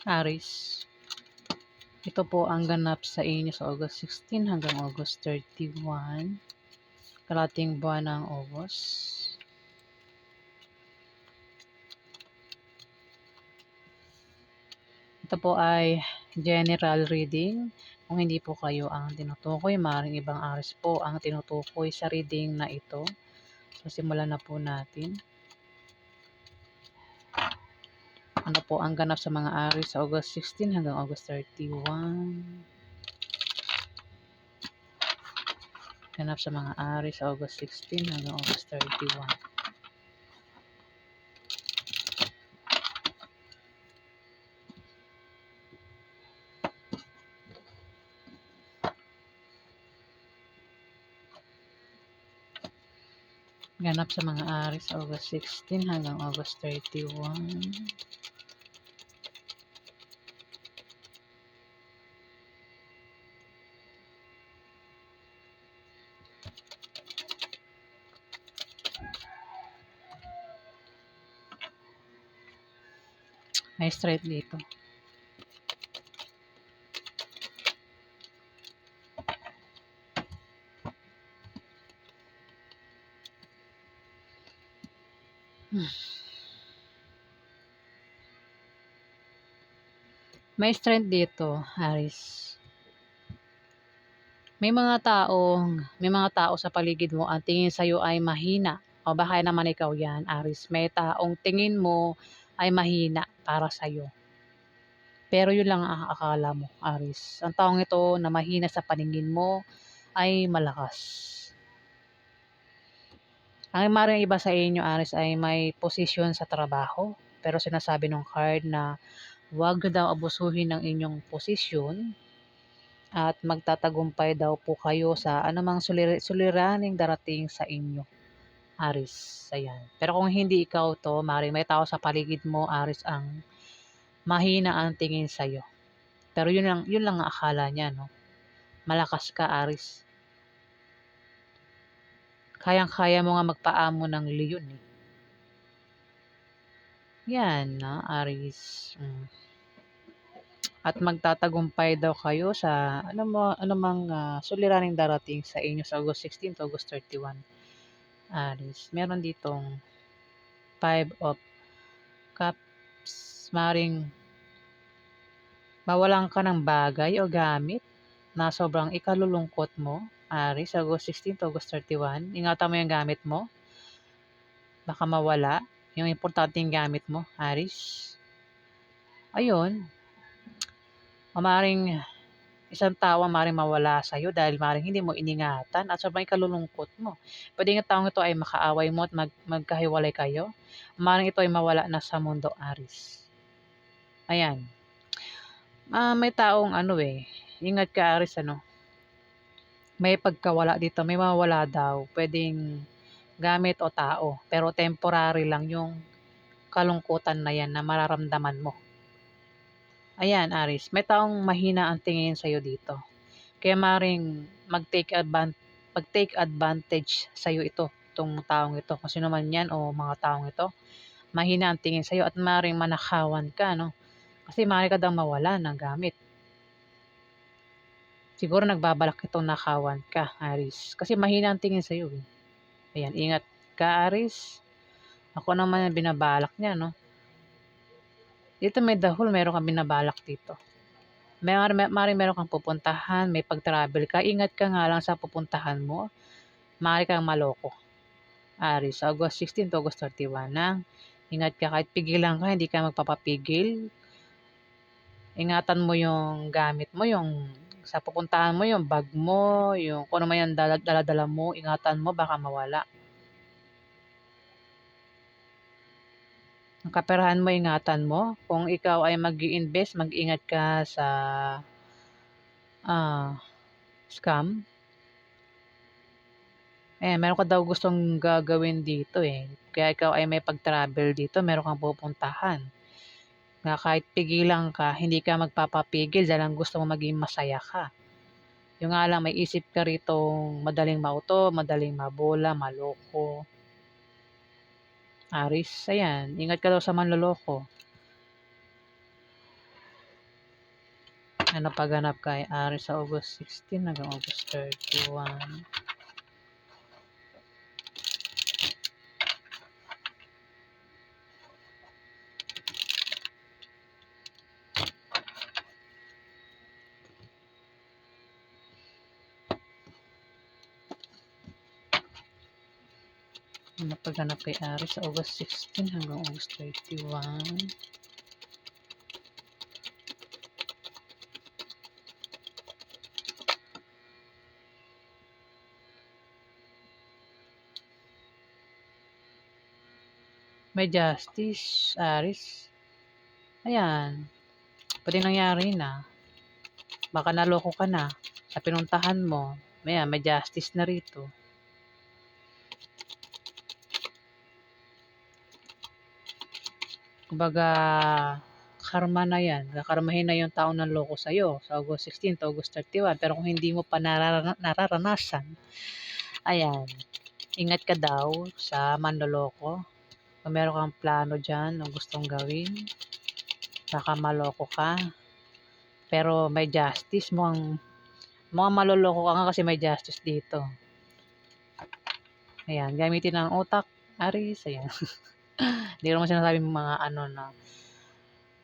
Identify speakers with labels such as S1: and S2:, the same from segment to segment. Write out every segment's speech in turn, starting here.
S1: Aries, ito po ang ganap sa inyo sa August 16 hanggang August 31, kalating buwan ng August. Ito po ay general reading. Kung hindi po kayo ang tinutukoy, maaaring ibang Aries po ang tinutukoy sa reading na ito. So, simulan na po natin. Ano po ang ganap sa mga Aries sa August 16 hanggang August 31? Ganap sa mga Aries sa August 16 hanggang August 31. Ganap sa mga Aries sa August 16 hanggang August 31. May straight dito. May strength dito, Aries. May mga tao sa paligid mo ang tingin sa iyo ay mahina. O baka naman ikaw 'yan, Aries. May taong tingin mo ay mahina para sa iyo. Pero 'yun lang ang akala mo, Aries. Ang taong ito na mahina sa paningin mo ay malakas. Ang maaaring iba sa inyo, Aries, ay may posisyon sa trabaho. Pero sinasabi ng card na huwag daw abusuhin ng inyong posisyon at magtatagumpay daw po kayo sa anumang suliraning darating sa inyo, Aries. Ayan. Pero kung hindi ikaw to, maaaring may tao sa paligid mo, Aries, ang mahina ang tingin sa'yo. Pero yun lang ang akala niya, no? Malakas ka, Aries. Kayang-kaya mo nga magpaamo ng leyon, eh. Yan, no, Aries. At magtatagumpay daw kayo sa anumang suliraning darating sa inyo sa August 16 to August 31. Aries. Meron ditong 5 of Cups. Maring mawalan ka ng bagay o gamit na sobrang ikalulungkot mo. Aries, August 16 to August 31. Ingatan mo yung gamit mo. Baka mawala yung importanteng gamit mo, Aries. Ayun. O maring isang tao maaaring mawala sa iyo dahil maaaring hindi mo iningatan at sobrang ikalulungkot mo. Pwede nga taong ito ay makaaway mo at magkahiwalay kayo. Maaaring ito ay mawala na sa mundo, Aries. Ayan. May taong ingat ka, Aries, may pagkawala dito, may mawala daw. Pwedeng gamit o tao, pero temporary lang yung kalungkutan na yan na mararamdaman mo. Ayan, Aries, may taong mahina ang tingin sa'yo dito. Kaya maring mag-take advantage sa'yo itong taong ito. Kung sino man yan o mga taong ito, mahina ang tingin sa'yo at maring manakawan ka, no? Kasi maaari ka daw mawala ng gamit. Siguro nagbabalak itong nakawan ka, Aries. Kasi mahina ang tingin sa'yo, eh. Ayan, ingat ka, Aries. Ako naman ang binabalak niya, no? Dito may dahol, meron kang binabalak dito. Maaaring meron kang pupuntahan, may pag-travel ka. Ingat ka nga lang sa pupuntahan mo. Maaari kang maloko. Aries, August 16 to August 31 na. Ingat ka, kahit pigilan ka, hindi ka magpapapigil. Ingatan mo yung gamit mo, yung sa pupuntahan mo, yung bag mo, yung kung ano man yung dala-dala mo, ingatan mo, baka mawala. Ang kaperahan mo, ingatan mo. Kung ikaw ay mag-i-invest, mag-ingat ka sa scam. Meron ka daw gustong gagawin dito, eh. Kaya ikaw ay may pag-travel dito, meron kang pupuntahan. Na kahit pigilan ka, hindi ka magpapapigil dahil ang gusto mo maging masaya ka. Yung nga lang, may isip ka ritong madaling mauto, madaling mabola, maloko. Aris, ayan, ingat ka daw sa manloloko. Ano pagganap kay Aries sa August 16 hanggang August 31? Ano pagganap kay Aries sa August 16 hanggang August 31? May justice, Aries. Ayan, pwede nangyari na. Baka naloko ka na sa pinuntahan mo. Ayan, may justice na rito. Kumbaga, karma na yan. Kakarmahin na yung tao ng loko sa'yo sa August 16 to August 31. Pero kung hindi mo pa nararanasan, ayan, ingat ka daw sa manloloko. Kung meron kang plano dyan o gustong gawin, baka maloko ka. Pero may justice. Mukhang maloloko ka nga kasi may justice dito. Ayan, gamitin ang utak, Aris. Ayan. Hindi naman sinasabi mga ano na.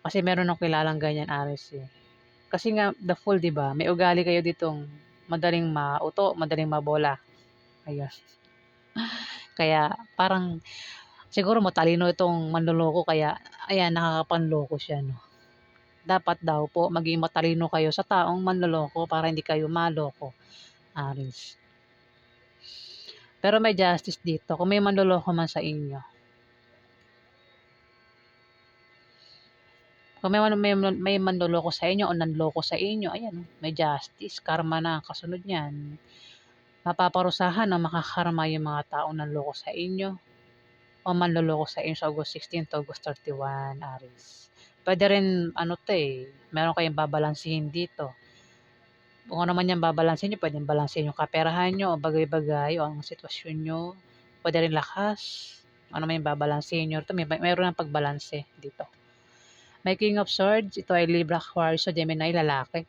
S1: Kasi meron akong kilalang ganyan, Aris eh. Kasi nga, the fool, di ba? May ugali kayo ditong madaling mauto, madaling mabola. Ayun. Kaya, parang, siguro matalino itong manloloko, kaya, ayan, nakakapanloko siya, no? Dapat daw po, maging matalino kayo sa taong manloloko para hindi kayo maloko, Aris. Pero may justice dito, kung may manloloko man sa inyo. Kung may manloloko sa inyo o nanloko sa inyo, ayan, may justice, karma na kasunod niyan. Mapaparusahan o makakarma yung mga taong nanloko sa inyo o manloloko sa inyo sa August 16 to August 31, Aries. Pwede rin, ano to eh, meron kayong babalansihin dito. Kung ano man yung babalansin nyo, pwedeng balansin yung kaperahan nyo o bagay-bagay o ang sitwasyon nyo. Pwede rin lakas. Ano man yung babalansin nyo. Ito, mayroon ng pagbalanse dito. May King of Swords. Ito ay Libra, Aquarius, o Gemini, lalaki.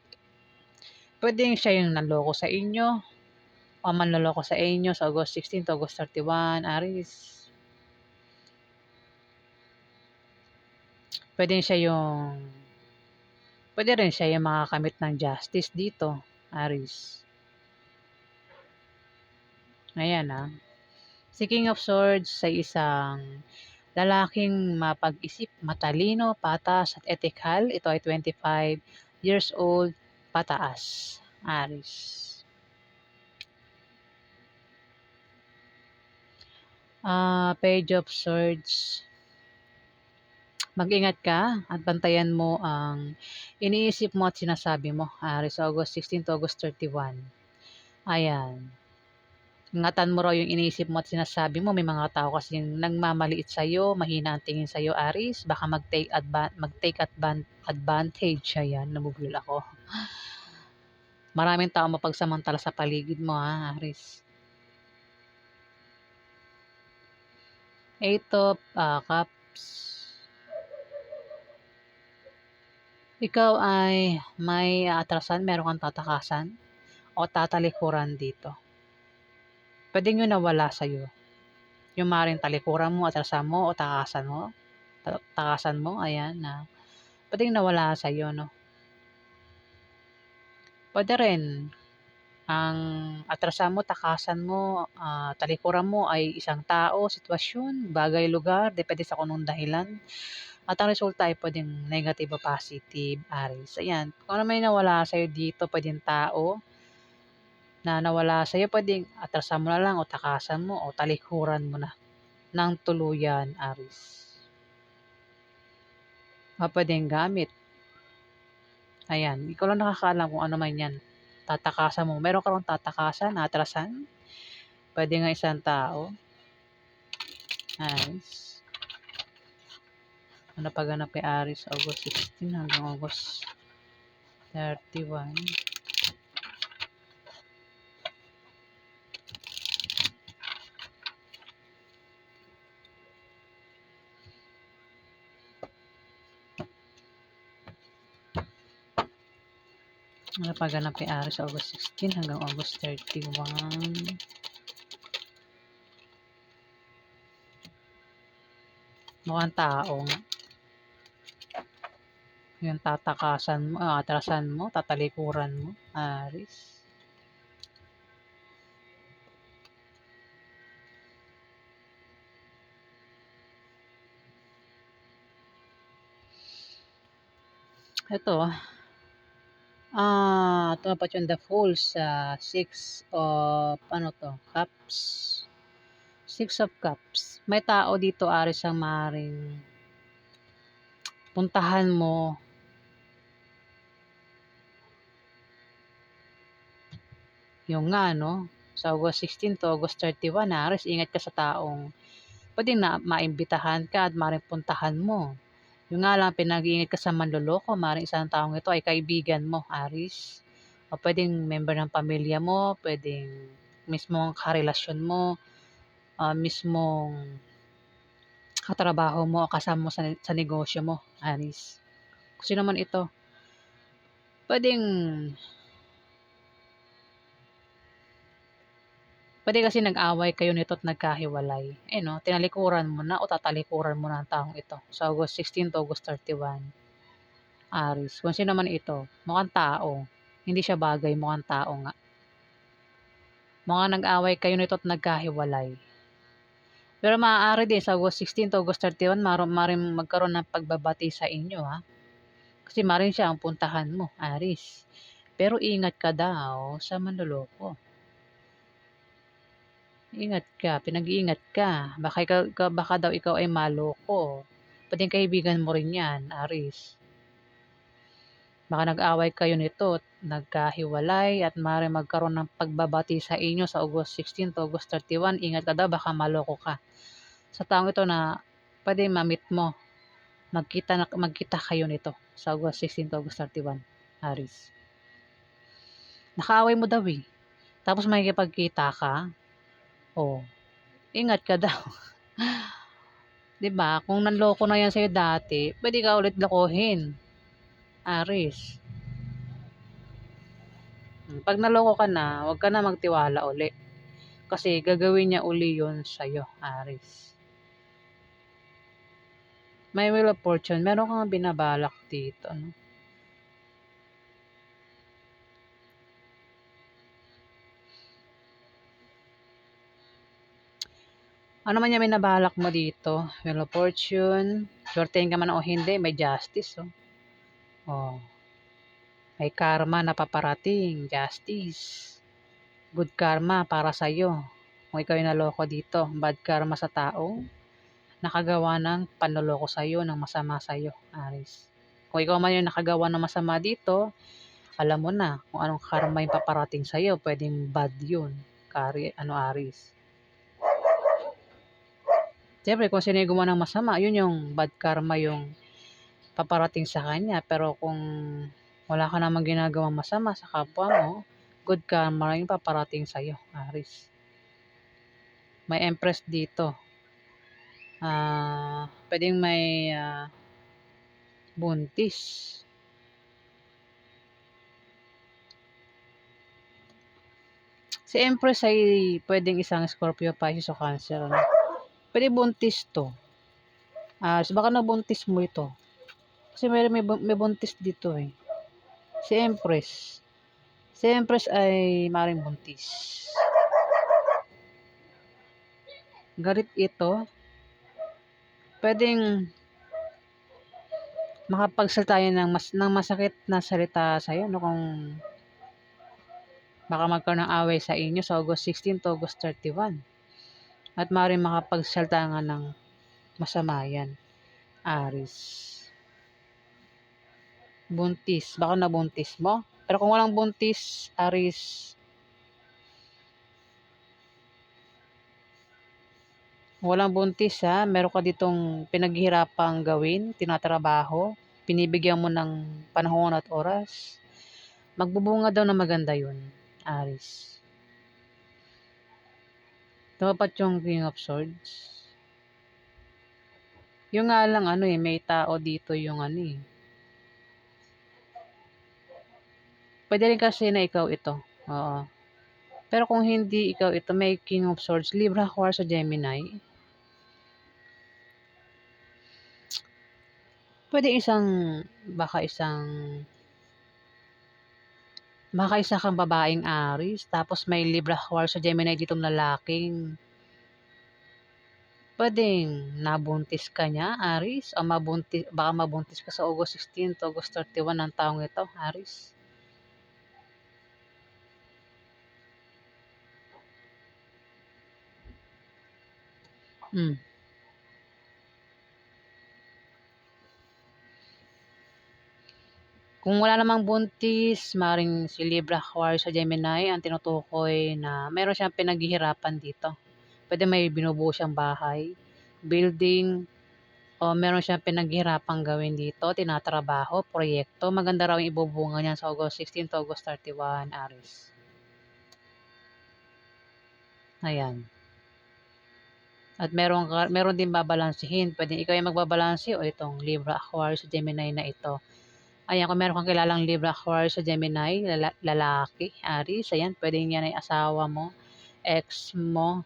S1: Pwedeng siya yung nanloko sa inyo o manloloko sa inyo sa August 16 to August 31, Aries. Pwede rin siya yung makakamit ng justice dito, Aries. Ayan ah. Si King of Swords sa isang lalaking mapag-isip, matalino, patas at ethical. Ito ay 25 years old, pataas, Aries. Page of Swords. Mag-ingat ka at bantayan mo ang iniisip mo at sinasabi mo, Aries, August 16 to August 31. Ayan. Ingatan mo raw yung iniisip mo at sinasabi mo. May mga tao kasi nagmamaliit sa'yo, mahina ang tingin sa'yo, Aries. Baka advantage. Ayan, nabubulol ako. Maraming tao mapagsamantala sa paligid mo, ha, Aries. 8 of Cups. Ikaw ay may atrasan, meron kang tatakasan o tatalikuran dito. Pwedeng yun nawala sa'yo. Yung maaaring talikuran mo, atrasan mo o takasan mo. Takasan mo, ayan na. Pwedeng nawala sa'yo, no? Pwede rin. Ang atrasan mo, takasan mo, talikuran mo ay isang tao, sitwasyon, bagay, lugar, depende sa kung anong dahilan. At ang resulta ay pwedeng negative o positive, Aries. Ayan. Kung ano may nawala sa'yo dito, pwedeng tao na nawala sa'yo, pwedeng atrasan mo na lang o takasan mo o talikuran mo na ng tuluyan, Aries. O pwedeng gamit. Ayan. Ikaw lang nakakaalam kung ano man yan. Tatakasan mo. Meron ka rin tatakasan, atrasan. Pwede nga isang tao. Aries. Ano pagganap kay Aries, August 16 hanggang August 31. Napaganap kay Aries sa August 16 hanggang August 31. Mukhang tao nga. Yung tatakasan mo, atrasan mo, tatalikuran mo, Aries. Ito, tumapat yung the Fool sa 6 of, Cups. 6 of Cups. May tao dito, Aries, ang maaaring puntahan mo. Yung nga, sa August 16 to August 31, Aries, ingat ka sa taong pwedeng na maimbitahan ka at maaaring puntahan mo. Yung nga lang, pinag-iingat ka sa manloloko, maaaring isang taong ito ay kaibigan mo, Aries. O pwedeng member ng pamilya mo, pwedeng mismong karelasyon mo, mismong katrabaho mo o kasama mo sa negosyo mo, Aries. Kasi naman ito, pwedeng, pwede kasi nag-away kayo nito at nagkahiwalay. Tinalikuran mo na o tatalikuran mo na ang taong ito sa August 16 to August 31. Aries. Kung sino man ito, mukhang tao. Hindi siya bagay, mukhang tao nga. Mukhang nag-away kayo nito at nagkahiwalay. Pero maaari din sa August 16 to August 31, maaaring magkaroon ng pagbabati sa inyo, ha. Kasi maaaring siya ang puntahan mo, Aries. Pero ingat ka daw sa manloloko. Ingat ka, pinag-iingat ka. Baka daw ikaw ay maloko. Pwedeng kaibigan mo rin yan, Aries. Baka nag-away kayo nito at nagkahiwalay at maaaring magkaroon ng pagbabati sa inyo sa August 16 to August 31. Ingat ka daw, baka maloko ka. Sa taong ito na pwede ma-meet mo, magkita kayo nito sa August 16 to August 31, Aries. Nakaaway mo daw eh. Tapos makikipagkita ka. Oh, ingat ka daw. 'Di ba? Kung nanloko na yan sa'yo dati, pwede ka ulit lokohin, Aries. Pag naloko ka na, huwag ka na magtiwala uli. Kasi gagawin niya uli yun sa'yo, Aries. May Wheel of Fortune. Meron kang binabalak dito. Ano man yung binabalak mo dito? Wheel of Fortune. Swertein ka man o hindi, may justice. Oh. May karma na paparating. Justice. Good karma para sa'yo. Kung ikaw yung naloko dito, bad karma sa tao, nakagawa ng panloloko sa'yo, ng masama sa'yo, Aries. Kung ikaw man yung nakagawa ng masama dito, alam mo na kung anong karma yung paparating sa'yo. Pwedeng bad yun, Aries. Siyempre, kung sino yung gumawa ng masama, yun yung bad karma yung paparating sa kanya. Pero kung wala ka namang ginagawang masama sa kapwa mo, good karma yung paparating sa'yo, Aries. May Empress dito. Pwedeng may buntis. Si Empress ay pwedeng isang Scorpio, Pisces o Cancer. Pwede buntis to. So baka nabuntis mo ito. Kasi may buntis dito eh. Si Empress. Si Empress ay maring buntis. Garit ito. Pwedeng makapagsalita yan ng masakit na salita sa'yo, kung baka magkaroon ng away sa inyo sa August 16 to August 31. At maaaring makapagsalita nga ng masama yan, Aries. Buntis. Baka nabuntis mo. Pero kung walang buntis, Aries, walang buntis ha, meron ka ditong pinaghihirapang gawin, tinatrabaho, pinibigyan mo ng panahon at oras. Magbubunga daw na maganda yun, Aries. Tumapat yung King of Swords. Yung nga lang may tao dito yung Puwede rin kasi na ikaw ito, oo. Pero kung hindi ikaw ito, may King of Swords, Libra, Aquarius, o Gemini. Puwede baka isa kang babaeng Aries, tapos may Libra, Aquarius, o Gemini ditong lalaking puwedeng nabuntis ka niya, Aries, o baka mabuntis ka sa August 16 to August 31 ng taong ito, Aries. Hmm. Kung wala namang buntis, maaaring si Libra, Aquarius, o Gemini ang tinutukoy na meron siyang pinaghihirapan dito. Puwede may binubuo siyang bahay, building, o meron siyang pinaghihirapang gawin dito, tinatrabaho, proyekto. Maganda raw yung ibubunga niyan sa August 16 to August 31, Aries. Ayan. At meron din babalansehin. Puwedeng ikaw yung magbabalanse o itong Libra, Aquarius, Gemini na ito. Ayan, kung meron kang kilalang Libra, Aquarius, Gemini, lalaki, Aries, ayan, puwedeng yan ay asawa mo, ex mo,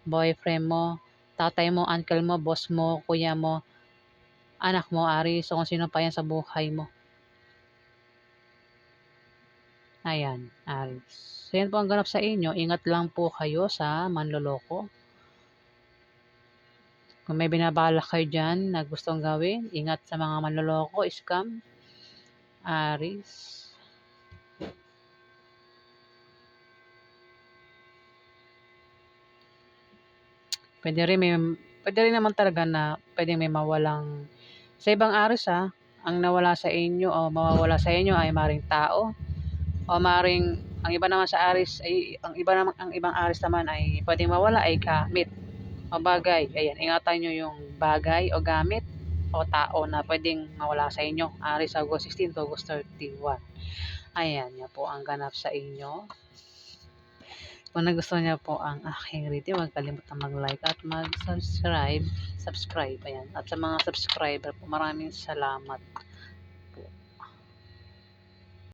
S1: boyfriend mo, tatay mo, uncle mo, boss mo, kuya mo, anak mo, Aries, o kung sino pa yan sa buhay mo. Ayan, Aries. So, yan po ang ganap sa inyo. Ingat lang po kayo sa manloloko. Kung may binabalak kayo dyan na gustong gawin, ingat sa mga manloloko, scam, Aries. Puwede rin naman talaga na puwedeng may mawalang sa ibang Aries, ang nawala sa inyo o mawawala sa inyo ay maaaring tao o maaaring ang ibang Aries naman ay puwedeng mawala ay gamit o bagay. Ayan, ingatan niyo yung bagay o gamit o tao na puwedeng mawala sa inyo, Aries, August 16 to August 31. Ayan, yan po ang ganap sa inyo. Kung nagustuhan niyo po ang aking video, huwag kalimutang mag-like at mag-subscribe. Ayan. At sa mga subscriber po, maraming salamat.